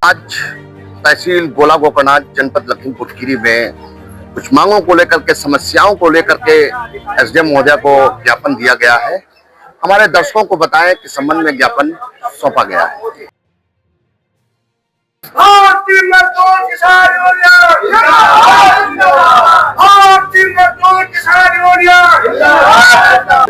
आज तहसील गोला गोकर्ण जनपद लखीमपुर खीरी में कुछ मांगों को लेकर के, समस्याओं को लेकर के एसडीएम महोदय को ज्ञापन दिया गया है। हमारे दर्शकों को बताएं कि संबंध में ज्ञापन सौंपा गया है। भारतीय मजदूर किसान यूनियन जिंदाबाद, भारतीय मजदूर किसान यूनियन जिंदाबाद।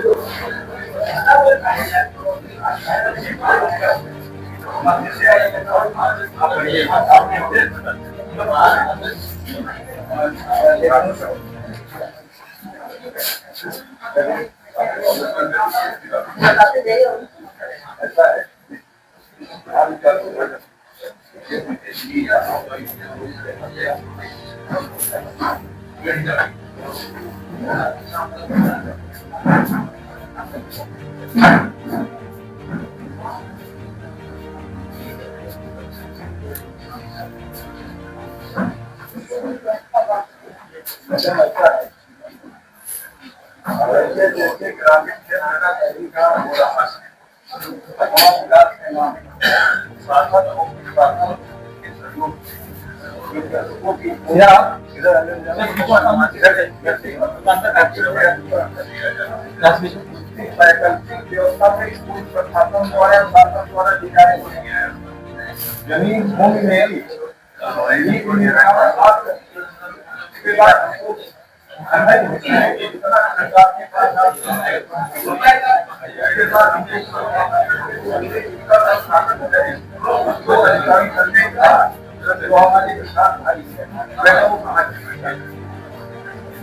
जमीन भूमि में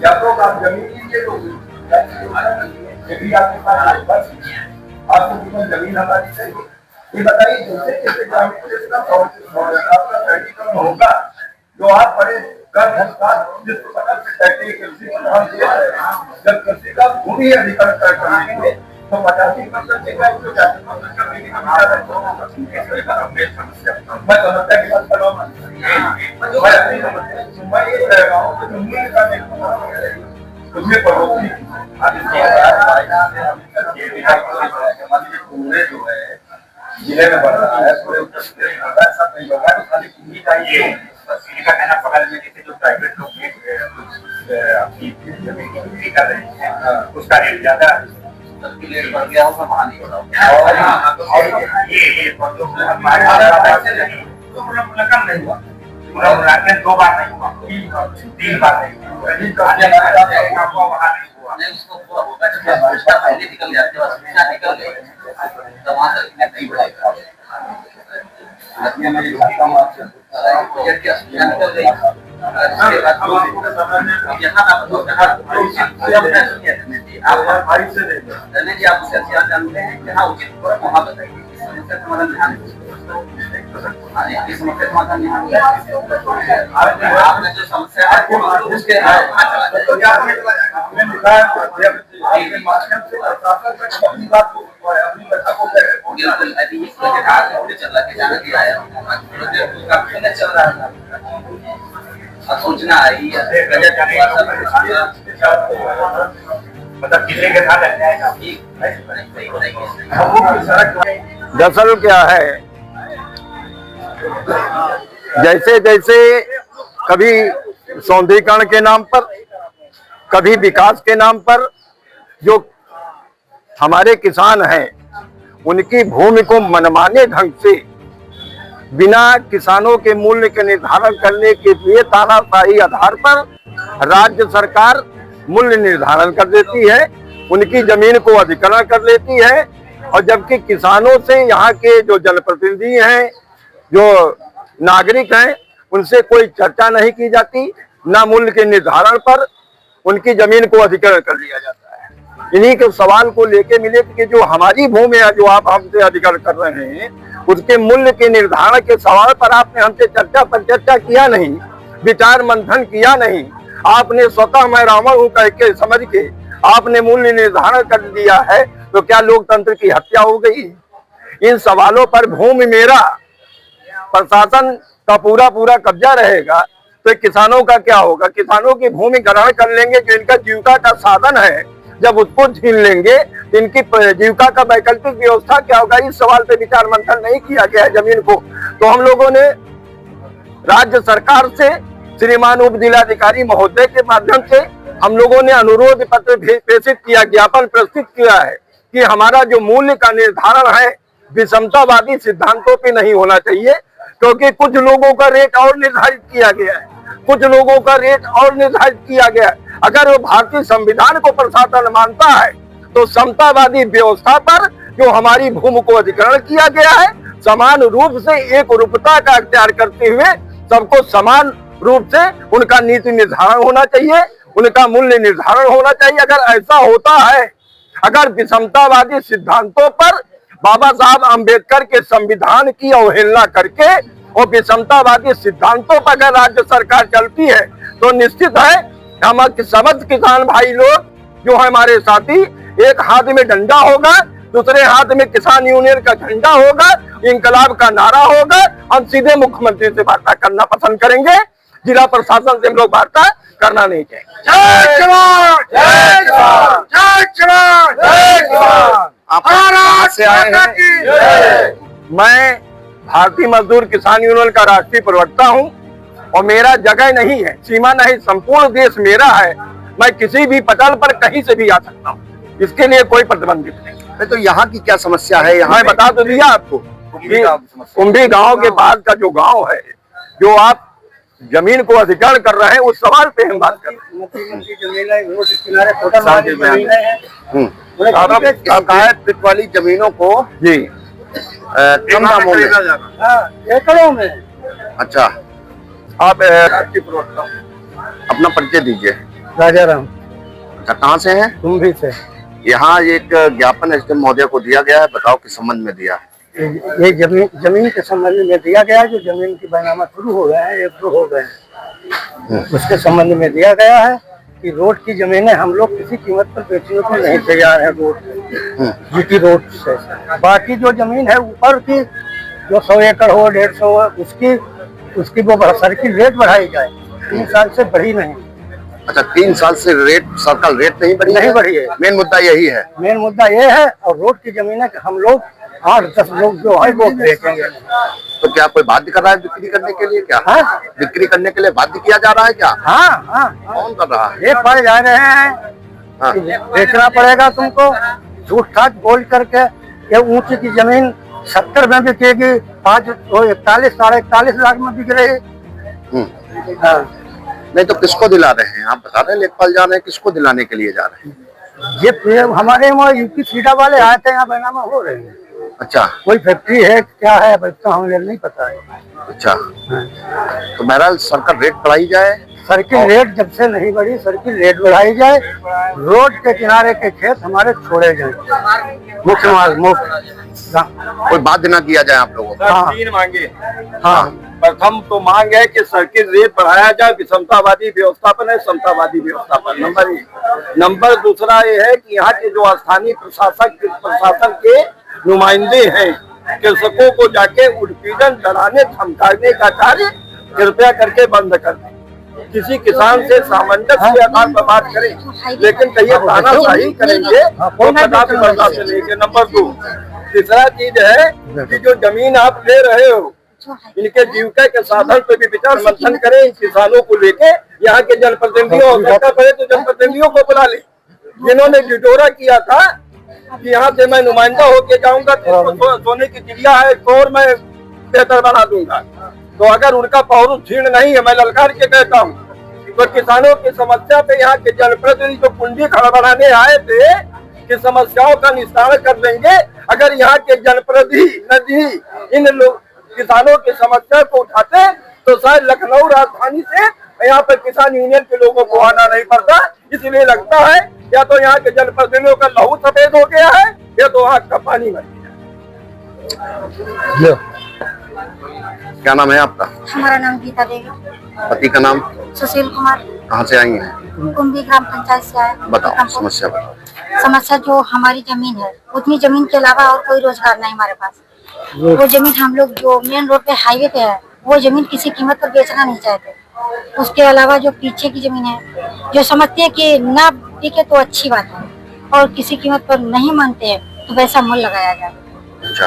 या तो आप जमीन के लोग यदि आपके पास आपको जमीन हमारी चाहिए, ये बताइए जैसे जैसे ग्रामीण आपका सर्टिफिकेट होगा जो आप बड़े कर जिसको पता जब कृषि का भूमि अधिकार कराएंगे तो 85% का मैं समस्या की बात कर रहा हूँ। मैं ये कह रहा हूँ उसमें बढ़ोतरी पूरे जो है जिले में बढ़ रहा है, पूरे उत्तर प्रदेश में सब नहीं बढ़ रहा है, तो खाली पूरी चाहिए का कहना बगल में जैसे जो प्राइवेट लोग अपनी जमीन की बिक्री कर रहे हैं उसका रेट ज्यादा सबके रेट बढ़ गया होगा, वहां नहीं हो रहा। ये मुलाकात नहीं हुआ, मुलाकात 2 बार नहीं हुआ, 3 बार नहीं हुआ, वहां नहीं हुआ। उसको पूरा होता है जब पहले निकल जाते हैं निकल गए तो वहां तक नहीं बढ़ाएगा। आपने जो समस्या उसके चल रहा है सूचना आई मतलब किसी के साथ दरअसल क्या है, जैसे जैसे कभी सौंदर्यीकरण के नाम पर, कभी विकास के नाम पर जो हमारे किसान हैं उनकी भूमि को मनमाने ढंग से बिना किसानों के मूल्य के निर्धारण करने के लिए तानाशाही आधार पर राज्य सरकार मूल्य निर्धारण कर देती है, उनकी जमीन को अधिग्रहण कर लेती है। और जबकि किसानों से यहाँ के जो जनप्रतिनिधि हैं, जो नागरिक हैं, उनसे कोई चर्चा नहीं की जाती, ना मूल्य के निर्धारण पर उनकी जमीन को अधिग्रहण कर लिया जाता है। इन्हीं के सवाल को लेके मिले कि जो हमारी भूमि है जो आप हमसे अधिग्रहण कर रहे हैं उसके मूल्य के निर्धारण के सवाल पर आपने हमसे चर्चा पर चर्चा किया नहीं, विचार मंथन किया नहीं। आपने स्वतः मैं रावण हूं कह के समझ के आपने मूल्य निर्धारण कर दिया है, तो क्या लोकतंत्र की हत्या हो गई? इन सवालों पर भूमि मेरा प्रशासन का पूरा कब्जा रहेगा तो किसानों का क्या होगा? किसानों की भूमि ग्रहण कर लेंगे, जो इनका जीविका का साधन है, जब उसको छीन लेंगे तो इनकी जीविका का वैकल्पिक व्यवस्था क्या होगा? इस सवाल पे विचार मंथन नहीं किया गया है जमीन को। तो हम लोगों ने राज्य सरकार से श्रीमान उप जिलाधिकारी महोदय के माध्यम से हम लोगों ने अनुरोध पत्र प्रेषित किया, ज्ञापन प्रस्तुत किया है कि हमारा जो मूल्य का निर्धारण है विषमतावादी सिद्धांतों पे नहीं होना चाहिए, क्योंकि कुछ लोगों का रेट और निर्धारित किया गया है, कुछ लोगों का रेट और निर्धारित किया गया है। अगर वो भारतीय संविधान को प्रशासन मानता है तो समतावादी व्यवस्था पर जो हमारी भूमि को अधिग्रहण किया गया है, समान रूप से एक रूपता का अख्तियार करते हुए सबको समान रूप से उनका नीति निर्धारण होना चाहिए, उनका मूल्य निर्धारण होना चाहिए। अगर ऐसा होता है, अगर विषमतावादी सिद्धांतों पर बाबा साहब अंबेडकर के संविधान की अवहेलना करके और विषमतावादी सिद्धांतों पर अगर राज्य सरकार चलती है तो निश्चित है हम समस्त किसान भाई लोग जो है हमारे साथी, एक हाथ में डंडा होगा, दूसरे हाथ में किसान यूनियन का झंडा होगा, इंकलाब का नारा होगा। हम सीधे मुख्यमंत्री से वार्ता करना पसंद करेंगे, जिला प्रशासन से हम लोग वार्ता करना नहीं चाहिए। जय जवान, जय जवान, जय जवान, जय जवान। आप कहाँ से आए हैं? मैं भारतीय मजदूर किसान यूनियन का राष्ट्रीय प्रवक्ता हूं और मेरा जगह नहीं है, सीमा नहीं, संपूर्ण देश मेरा है। मैं किसी भी पटल पर कहीं से भी आ सकता हूं, इसके लिए कोई प्रतिबंधित नहीं। तो यहाँ की क्या समस्या है? यहाँ मैं बता तो दिया आपको, कुंभी गांव के पास का जो गांव है, जो आप जमीन को अधिग्रहण कर रहे हैं, उस सवाल पे हम बात कर रहे हैं। बाकायद वाली जमीनों को जी कम दामों में, एकड़ों में। अच्छा, आप अपना परिचय दीजिए। राजा राम, अच्छा, कहाँ से हैं? कुंभी से। यहाँ एक ज्ञापन एसडीएम महोदय को दिया गया है, बताओ किस संबंध में दिया है? ये जमीन के संबंध में दिया गया है। जो जमीन की बैनामा शुरू हो गए हैं, 1-2 हो गए हैं, उसके संबंध में दिया गया है कि रोड की जमीनें हम लोग किसी कीमत पर बेचने को नहीं तैयार है। रोड जीटी रोड से बाकी जो जमीन है ऊपर की, जो 100 एकड़ हो, 150 हो, उसकी वो सर्किल रेट बढ़ाई जाए। 3 साल से बढ़ी नहीं। अच्छा, 3 साल से सरकार रेट नहीं बढ़ी है। मेन मुद्दा यही है। मेन मुद्दा ये है। और रोड की जमीनें हम लोग 8-10 लोग जो है वो बेचेंगे। तो क्या कोई बाध्य कर रहा है बिक्री करने के लिए? क्या बिक्री करने के लिए बाध्य किया जा रहा है क्या? हाँ, कौन कर रहा है? ये पड़ जा रहे हैं, बेचना पड़ेगा तुमको, झूठ ठाक बोल करके। ये ऊंची की जमीन 70 में बिकेगी, आज 41, 41.5 लाख में बिक रही। नहीं तो किसको दिला रहे हैं? आप बता रहे हैं लेखपाल जा रहे हैं, किसको दिलाने के लिए जा रहे हैं? ये हमारे वहाँ यूपी सीटा वाले आए थे, यहाँ बैनामा हो रहे हैं। अच्छा, कोई फैक्ट्री है क्या है तो हमें नहीं पता है। अच्छा, तो बहरहाल सरकार रेट बढ़ाई जाए। सर्किल रेट जब से नहीं बढ़ी, सर्किल रेट बढ़ाई जाए। रोड के किनारे के खेत हमारे छोड़े जाए, मुख्य मार्ग मुफ्त। कोई बाध्य ना किया जाए आप लोगों को। हाँ। 3 मांगे। हाँ, प्रथम तो मांग है कि सर्किल रेट बढ़ाया जाए, विषमतावादी व्यवस्थापन है, समतावादी व्यवस्थापन, नंबर 1। नंबर दूसरा ये है कि यहाँ के जो स्थानीय प्रशासन के नुमाइंदे हैं, कृषकों को जाके उत्पीड़न, डराने, धमकाने का कार्य कृपया करके बंद कर दें। किसी किसान से सामंजस्य के आधार पर बात करें, लेकिन कहिए तानाशाही करेंगे तो कदापि बर्दाश्त नहीं है। नंबर 2, तीसरा चीज है कि जो जमीन आप ले रहे हो, इनके जीविका के साधन पे भी विचार मंथन करें। इन किसानों को लेके यहाँ के जनप्रतिनिधियों, आवश्यकता पड़े तो जनप्रतिनिधियों को बुला ले। जिन्होंने डिडोरा किया था कि यहाँ से मैं नुमाइंदा होके जाऊंगा, तो सोने की चिड़िया है, और मैं बेहतर बना दूंगा, तो अगर उनका पौरुष क्षीण नहीं है, मैं ललकार के कहता हूँ, तो किसानों की समस्या पे यहाँ के जनप्रतिनिधि जो कुंडी खड़बड़ाने आए थे कि समस्याओं का निस्तारण कर देंगे, अगर यहाँ के जनप्रतिनिधि इन लोग किसानों की समस्या को उठाते तो शायद लखनऊ राजधानी से यहाँ पर किसान यूनियन के लोगों को आना नहीं पड़ता। इसलिए लगता है या तो यहाँ के जनप्रतिनिधियों का लहू सफेद हो गया है या तो आँख का पानी बन गया। क्या नाम है आपका? हमारा नाम गीता देवी। पति का नाम? सुशील कुमार। कहाँ से आई हैं? कुंभी ग्राम पंचायत से आए। बताओ समस्या बताओ। समस्या जो हमारी जमीन है, उतनी जमीन के अलावा और कोई रोजगार नहीं हमारे पास। वो जमीन हम लोग जो मेन रोड पे, हाईवे पे है, वो जमीन किसी कीमत पर बेचना नहीं चाहते। उसके अलावा जो पीछे की जमीन है, जो समझते हैं कि ना बिके तो अच्छी बात है, और किसी कीमत पर नहीं मानते हैं तो वैसा मूल्य लगाया जाए। अच्छा,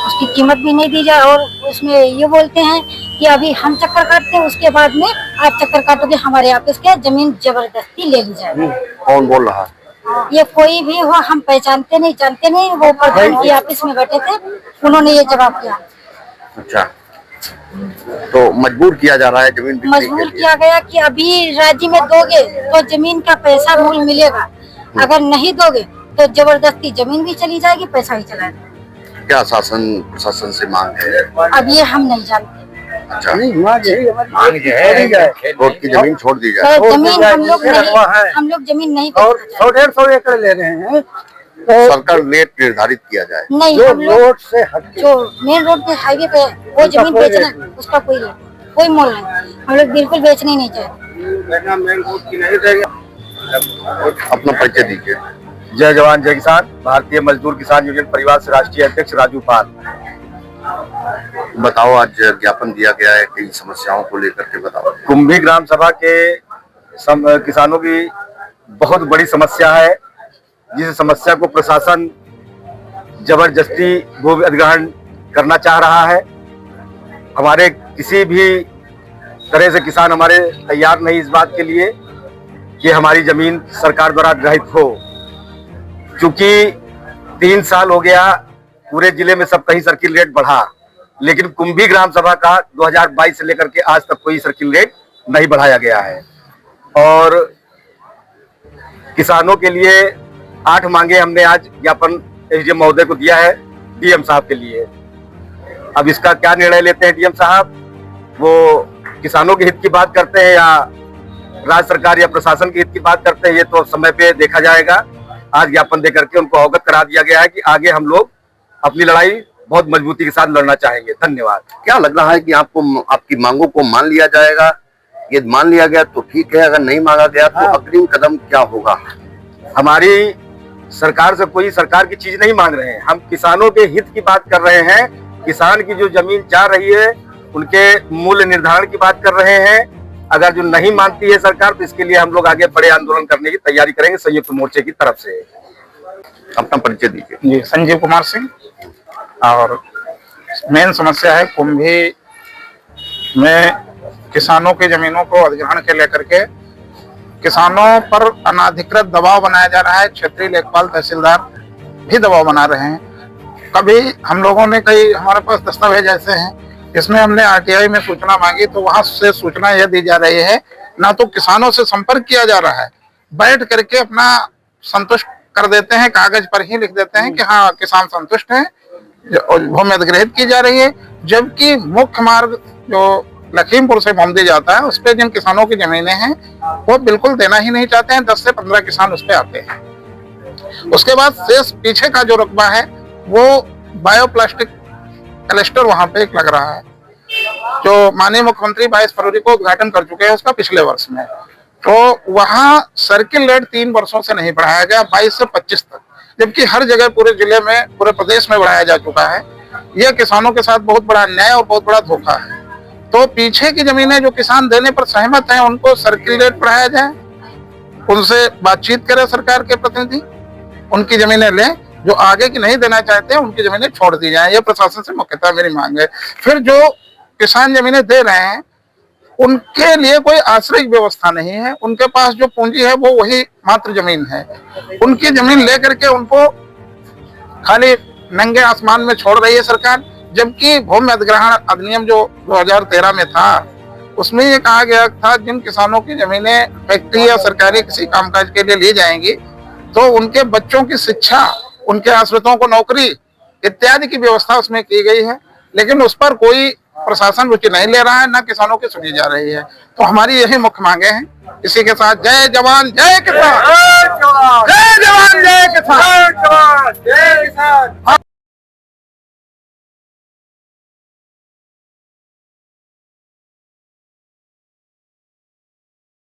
उसकी कीमत भी नहीं दी जाए। और उसमें ये बोलते हैं कि अभी हम चक्कर काटते हैं, उसके बाद में आप चक्कर काटोगे, हमारे ऑफिस के जमीन जबरदस्ती ले ली जाए। कौन बोल रहा है? ये कोई भी हो, हम पहचानते नहीं, जानते नहीं। वो प्रधान की ऑफिस में बैठे थे, उन्होंने ये जवाब दिया। अच्छा, तो मजबूर किया जा रहा है जमीन बिकने के मजबूर लिए। किया गया कि अभी राज्य में दोगे तो जमीन का पैसा मूल मिलेगा, अगर नहीं दोगे तो जबरदस्ती जमीन भी चली जाएगी, पैसा भी चला जाएगा। क्या शासन प्रशासन से मांग है? अब ये हम नहीं जानते। अच्छा, नहीं, मांग यही हमारी छोड़ी जाए। रोड की जमीन छोड़ दी जाए। तो जमीन हम लोग ये रखवा है। नहीं, हम लोग जमीन नहीं और बेचना 100-150 एकड़ ले रहे हैं। तो सरकार रेट निर्धारित किया जाए। नहीं, जो हम लोग रोड से हट के जो मेन रोड पे हाईवे पे वो जमीन कोई बेचना, रेट नहीं। उसका कोई रेट, कोई मोल नहीं। हम लोग बिल्कुल बेचने ही नहीं चाहते। मेन रोड की नहीं देंगे। अपना परिचय दीजिए। जय जवान जय किसान। भारतीय मजदूर किसान यूनियन परिवार से राष्ट्रीय अध्यक्ष राजू पाल। बताओ, आज ज्ञापन दिया गया है, कई समस्याओं को लेकर के बताओ। कुंभी ग्राम सभा के किसानों की बहुत बड़ी समस्या है, जिस समस्या को प्रशासन जबरदस्ती भू अधिग्रहण करना चाह रहा है। हमारे किसी भी तरह से किसान हमारे तैयार नहीं इस बात के लिए कि हमारी जमीन सरकार द्वारा ग्रहित हो। चूंकि 3 साल हो गया, पूरे जिले में सब कहीं सर्किल रेट बढ़ा, लेकिन कुंभी ग्राम सभा का 2022 से लेकर के आज तक कोई सर्किल रेट नहीं बढ़ाया गया है। और किसानों के लिए 8 मांगे हमने आज ज्ञापन एसडीएम महोदय को दिया है, डीएम साहब के लिए। अब इसका क्या निर्णय लेते हैं डीएम साहब, वो किसानों के हित की बात करते हैं या राज्य सरकार या प्रशासन के हित की बात करते हैं, ये तो समय पे देखा जाएगा। आज ज्ञापन देकर के उनको अवगत करा दिया गया है कि आगे हम लोग अपनी लड़ाई बहुत मजबूती के साथ लड़ना चाहेंगे। धन्यवाद। क्या लग रहा है कि आपको आपकी मांगों को मान लिया जाएगा? ये मान लिया गया तो ठीक है, अगर नहीं मांगा गया तो अग्रिम कदम क्या होगा? हमारी सरकार से कोई सरकार की चीज नहीं मांग रहे हैं, हम किसानों के हित की बात कर रहे हैं। किसान की जो जमीन जा रही है उनके मूल्य निर्धारण की बात कर रहे हैं। अगर जो नहीं मानती है सरकार तो इसके लिए हम लोग आगे बड़े आंदोलन करने की तैयारी करेंगे संयुक्त मोर्चे की तरफ से। अपना परिचय दीजिए। जी, संजीव कुमार सिंह। और मेन समस्या है कुंभी में किसानों की जमीनों को अधिग्रहण के लेकर के किसानों पर अनाधिकृत दबाव बनाया जा रहा है। क्षेत्रीय लेखपाल तहसीलदार भी दबाव बना रहे हैं। कभी हम लोगों ने कई हमारे पास दस्तावेज ऐसे हैं, इसमें हमने आरटीआई में सूचना मांगी तो वहां से सूचना यह दी जा रही है, ना तो किसानों से संपर्क किया जा रहा है, बैठ करके अपना संतुष्ट कर देते हैं, कागज पर ही लिख देते हैं कि हाँ किसान संतुष्ट है, भूमि अधिग्रहित की जा रही है। जबकि मुख्य मार्ग जो लखीमपुर से भूमि जाता है उस पे जिन किसानों की जमीनें हैं वो बिल्कुल देना ही नहीं चाहते हैं। 10 से 15 किसान उस पे आते हैं। उसके बाद शेष पीछे का जो रकबा है वो बायोप्लास्टिक क्लस्टर वहां पे एक लग रहा है, जो माननीय मुख्यमंत्री 22 फरवरी को उद्घाटन कर चुके हैं उसका पिछले वर्ष में। तो वहां सर्किल रेट 3 वर्षों से नहीं बढ़ाया गया, 22 से 25 तक, जबकि हर जगह पूरे जिले में, पूरे प्रदेश में बढ़ाया जा चुका है। यह किसानों के साथ बहुत बड़ा अन्याय और बहुत बड़ा धोखा है। तो पीछे की जमीनें जो किसान देने पर सहमत हैं उनको सर्किल रेट बढ़ाया जाए, उनसे बातचीत करे सरकार के प्रतिनिधि, उनकी जमीनें लें। जो आगे की नहीं देना चाहते हैं उनकी जमीनें छोड़ दी जाएं। यह प्रशासन से मुख्यतः मेरी मांग है। फिर जो किसान जमीनें दे रहे हैं उनके लिए कोई आश्रय व्यवस्था नहीं है, उनके पास जो पूंजी है वो वही मात्र जमीन है। उनकी जमीन लेकर के उनको खाली नंगे आसमान में छोड़ रही है सरकार। जबकि भूमि अधिग्रहण अधिनियम जो 2013 में था उसमें ये कहा गया था जिन किसानों की जमीनें फैक्ट्री या सरकारी किसी कामकाज के लिए ली जाएंगी तो उनके बच्चों की शिक्षा, उनके आश्रितों को नौकरी इत्यादि की व्यवस्था उसमें की गई है। लेकिन उस पर कोई प्रशासन रुचि नहीं ले रहा है, ना किसानों की सुनी जा रही है। तो हमारी यही मुख्य मांगे हैं। इसी के साथ जय जवान जय किसान, जय जवान जय किसान, जय किसान।